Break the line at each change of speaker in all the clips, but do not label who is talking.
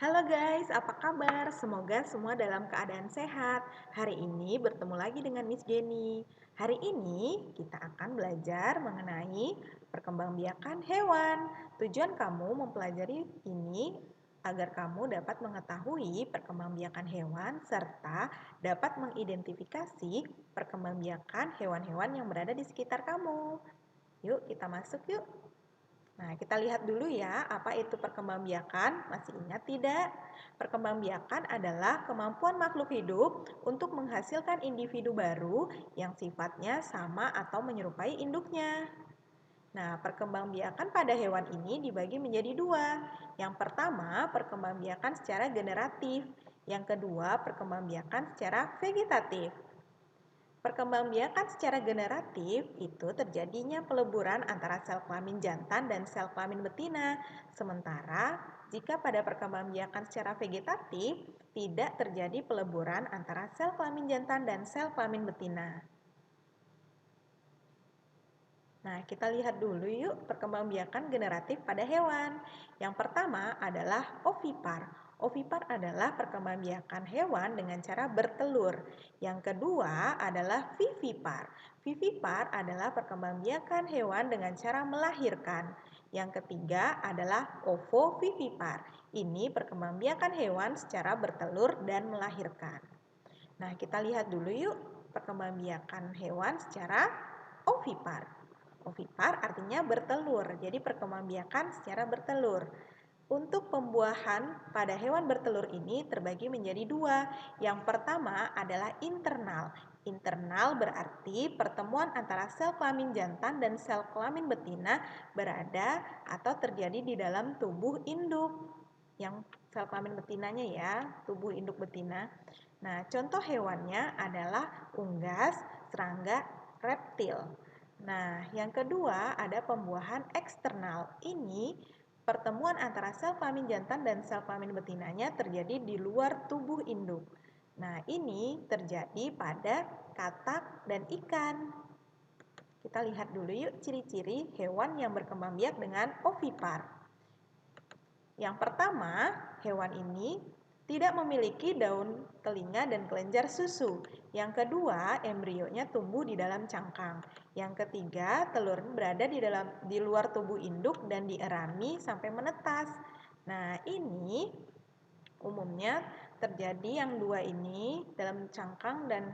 Halo guys, apa kabar? Semoga semua dalam keadaan sehat. Hari ini bertemu lagi dengan Miss Jenny. Hari ini kita akan belajar mengenai perkembangbiakan hewan. Tujuan kamu mempelajari ini agar kamu dapat mengetahui perkembangbiakan hewan serta dapat mengidentifikasi perkembangbiakan hewan-hewan yang berada di sekitar kamu. Yuk, kita masuk yuk. Nah, kita lihat dulu ya, apa itu perkembangbiakan? Masih ingat tidak? Perkembangbiakan adalah kemampuan makhluk hidup untuk menghasilkan individu baru yang sifatnya sama atau menyerupai induknya. Nah, perkembangbiakan pada hewan ini dibagi menjadi dua. Yang pertama, perkembangbiakan secara generatif. Yang kedua, perkembangbiakan secara vegetatif. Perkembangbiakan secara generatif itu terjadinya peleburan antara sel kelamin jantan dan sel kelamin betina. Sementara jika pada perkembangbiakan secara vegetatif tidak terjadi peleburan antara sel kelamin jantan dan sel kelamin betina. Nah, kita lihat dulu yuk perkembangbiakan generatif pada hewan. Yang pertama adalah ovipar. Ovipar adalah perkembangbiakan hewan dengan cara bertelur. Yang kedua adalah vivipar. Vivipar adalah perkembangbiakan hewan dengan cara melahirkan. Yang ketiga adalah ovovivipar. Ini perkembangbiakan hewan secara bertelur dan melahirkan. Nah, kita lihat dulu yuk perkembangbiakan hewan secara ovipar. Ovipar artinya bertelur, jadi perkembangbiakan secara bertelur. Untuk pembuahan pada hewan bertelur ini terbagi menjadi dua. Yang pertama adalah internal. Internal berarti pertemuan antara sel kelamin jantan dan sel kelamin betina berada atau terjadi di dalam tubuh induk. Yang sel kelamin betinanya ya, tubuh induk betina. Nah, contoh hewannya adalah unggas, serangga, reptil. Nah, yang kedua ada pembuahan eksternal. Ini pertemuan antara sel kelamin jantan dan sel kelamin betinanya terjadi di luar tubuh induk. Nah, ini terjadi pada katak dan ikan. Kita lihat dulu yuk ciri-ciri hewan yang berkembang biak dengan ovipar. Yang pertama, hewan ini tidak memiliki daun telinga dan kelenjar susu. Yang kedua, embrionya tumbuh di dalam cangkang. Yang ketiga, telur berada di luar tubuh induk dan dierami sampai menetas. Nah, ini umumnya terjadi yang dua ini dalam cangkang dan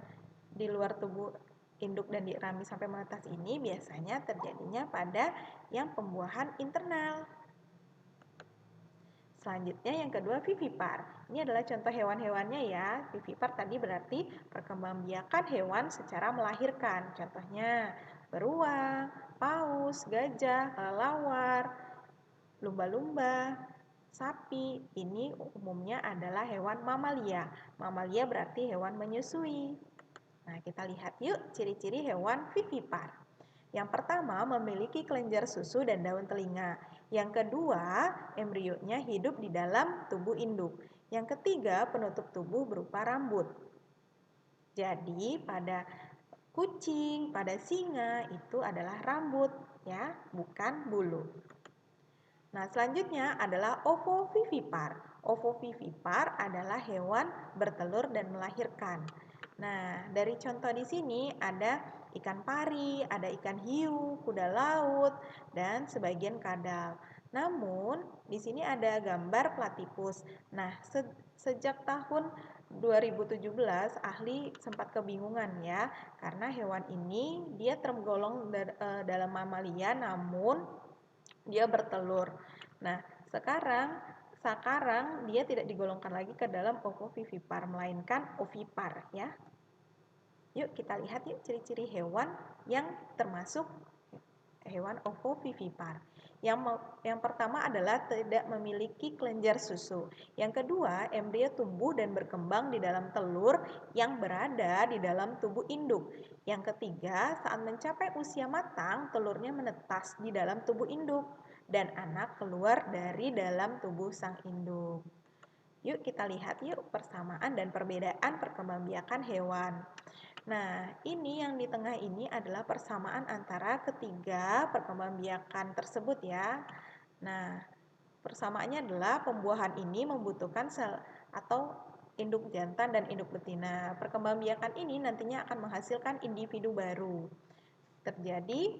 di luar tubuh induk dan dierami sampai menetas ini biasanya terjadinya pada yang pembuahan internal. Selanjutnya yang kedua vivipar. Ini adalah contoh hewan-hewannya ya. Vivipar tadi berarti perkembangbiakan hewan secara melahirkan. Contohnya beruang, paus, gajah, kelelawar, lumba-lumba, sapi. Ini umumnya adalah hewan mamalia. Mamalia berarti hewan menyusui. Nah, kita lihat yuk ciri-ciri hewan vivipar. Yang pertama, memiliki kelenjar susu dan daun telinga. Yang kedua, embrionya hidup di dalam tubuh induk. Yang ketiga, penutup tubuh berupa rambut. Jadi, pada kucing, pada singa itu adalah rambut ya, bukan bulu. Nah, selanjutnya adalah ovovivipar. Ovovivipar adalah hewan bertelur dan melahirkan. Nah, dari contoh di sini ada ikan pari, ada ikan hiu, kuda laut, dan sebagian kadal. Namun, di sini ada gambar platypus. Nah, sejak tahun 2017 ahli sempat kebingungan ya, karena hewan ini dia tergolong dalam mamalia namun dia bertelur. Nah, sekarang dia tidak digolongkan lagi ke dalam ovovivipar melainkan ovipar ya. Yuk kita lihat yuk ciri-ciri hewan yang termasuk hewan ovovivipar. Yang pertama adalah tidak memiliki kelenjar susu. Yang kedua, embrio tumbuh dan berkembang di dalam telur yang berada di dalam tubuh induk. Yang ketiga, saat mencapai usia matang, telurnya menetas di dalam tubuh induk dan anak keluar dari dalam tubuh sang induk. Yuk kita lihat yuk persamaan dan perbedaan perkembangbiakan hewan. Nah, ini yang di tengah ini adalah persamaan antara ketiga perkembangbiakan tersebut ya. Nah, Persamaannya adalah pembuahan ini membutuhkan sel atau induk jantan dan induk betina. Perkembangbiakan ini nantinya akan menghasilkan individu baru. Terjadi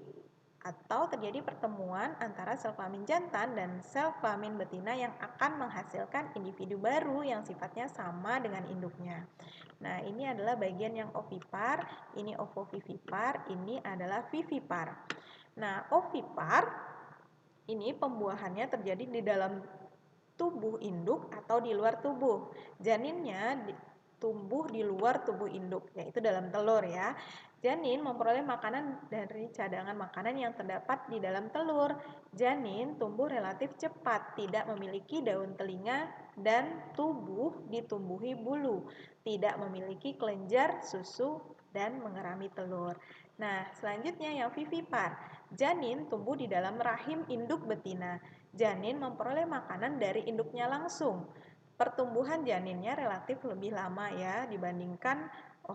pertemuan antara sel kelamin jantan dan sel kelamin betina yang akan menghasilkan individu baru yang sifatnya sama dengan induknya. Nah, ini adalah bagian yang ovipar, ini ovovivipar, ini adalah vivipar. Nah, ovipar ini pembuahannya terjadi di dalam tubuh induk atau di luar tubuh. Janinnya tumbuh di luar tubuh induk, yaitu dalam telur ya. Janin memperoleh makanan dari cadangan makanan yang terdapat di dalam telur. Janin tumbuh relatif cepat, tidak memiliki daun telinga dan tubuh ditumbuhi bulu, tidak memiliki kelenjar, susu, dan mengerami telur. Nah, selanjutnya yang vivipar. Janin tumbuh di dalam rahim induk betina. Janin memperoleh makanan dari induknya langsung. Pertumbuhan janinnya relatif lebih lama ya dibandingkan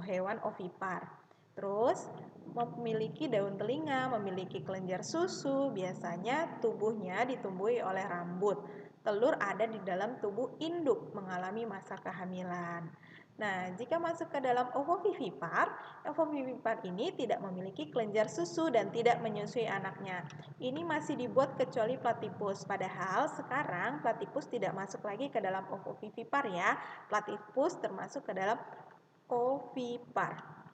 hewan ovipar. Terus memiliki daun telinga, memiliki kelenjar susu, biasanya tubuhnya ditumbuhi oleh rambut. Telur ada di dalam tubuh induk mengalami masa kehamilan. Nah, jika masuk ke dalam ovovivipar ini tidak memiliki kelenjar susu dan tidak menyusui anaknya. Ini masih dibuat kecuali platypus. Padahal sekarang platypus tidak masuk lagi ke dalam ovovivipar ya. Platypus termasuk ke dalam ovipar.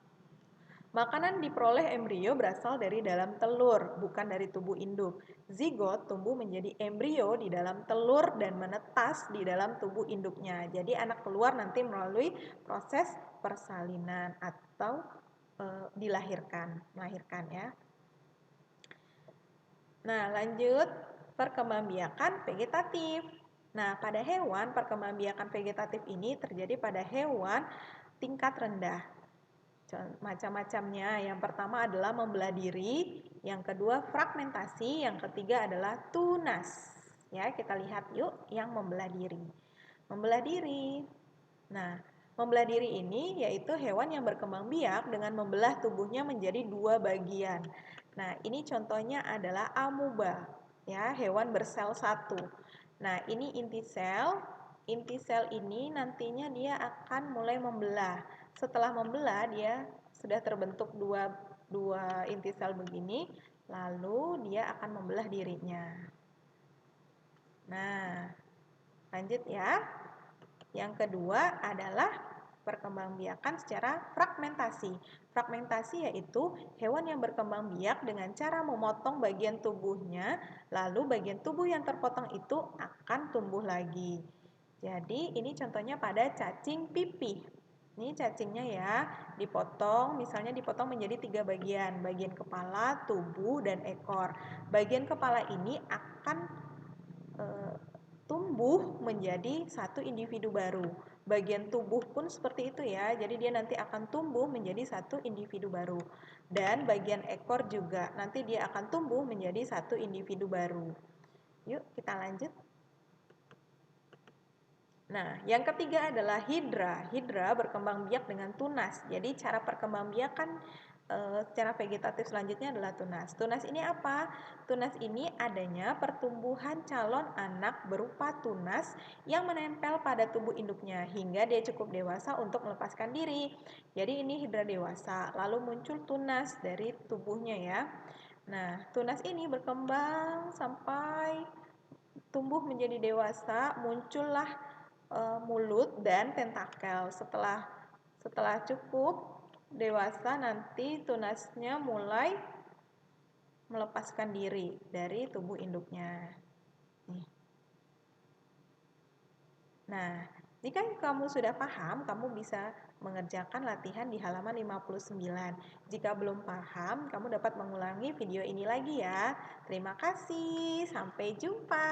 Makanan diperoleh embrio berasal dari dalam telur, bukan dari tubuh induk. Zigot tumbuh menjadi embrio di dalam telur dan menetas di dalam tubuh induknya. Jadi anak keluar nanti melalui proses persalinan atau melahirkan ya. Nah, lanjut perkembangbiakan vegetatif. Nah, pada hewan perkembangbiakan vegetatif ini terjadi pada hewan tingkat rendah. Macam-macamnya, yang pertama adalah membelah diri, yang kedua fragmentasi, yang ketiga adalah tunas. Ya, kita lihat yuk yang membelah diri. Membelah diri. Nah, membelah diri ini yaitu hewan yang berkembang biak dengan membelah tubuhnya menjadi dua bagian. Nah, ini contohnya adalah amuba, ya, hewan bersel satu. Nah, ini inti sel. Inti sel ini nantinya dia akan mulai membelah. Setelah membelah dia sudah terbentuk dua inti sel begini, lalu dia akan membelah dirinya. Nah, lanjut ya. Yang kedua adalah perkembangbiakan secara fragmentasi. Fragmentasi yaitu hewan yang berkembang biak dengan cara memotong bagian tubuhnya, lalu bagian tubuh yang terpotong itu akan tumbuh lagi. Jadi ini contohnya pada cacing pipih. Ini cacingnya ya, dipotong, misalnya dipotong menjadi 3 bagian, bagian kepala, tubuh, dan ekor. Bagian kepala ini akan tumbuh menjadi satu individu baru. Bagian tubuh pun seperti itu ya, jadi dia nanti akan tumbuh menjadi satu individu baru. Dan bagian ekor juga, nanti dia akan tumbuh menjadi satu individu baru. Yuk kita lanjut. Nah, yang ketiga adalah hidra. Hidra berkembang biak dengan tunas. Jadi cara perkembangbiakan secara vegetatif selanjutnya adalah tunas. Tunas ini apa? Tunas ini adanya pertumbuhan calon anak berupa tunas yang menempel pada tubuh induknya hingga dia cukup dewasa untuk melepaskan diri. Jadi ini hidra dewasa, lalu muncul tunas dari tubuhnya ya. Nah, tunas ini berkembang sampai tumbuh menjadi dewasa, muncullah mulut dan tentakel. Setelah cukup dewasa nanti tunasnya mulai melepaskan diri dari tubuh induknya. Nah, jika kamu sudah paham, kamu bisa mengerjakan latihan di halaman 59. Jika belum paham, kamu dapat mengulangi video ini lagi ya. Terima kasih, sampai jumpa.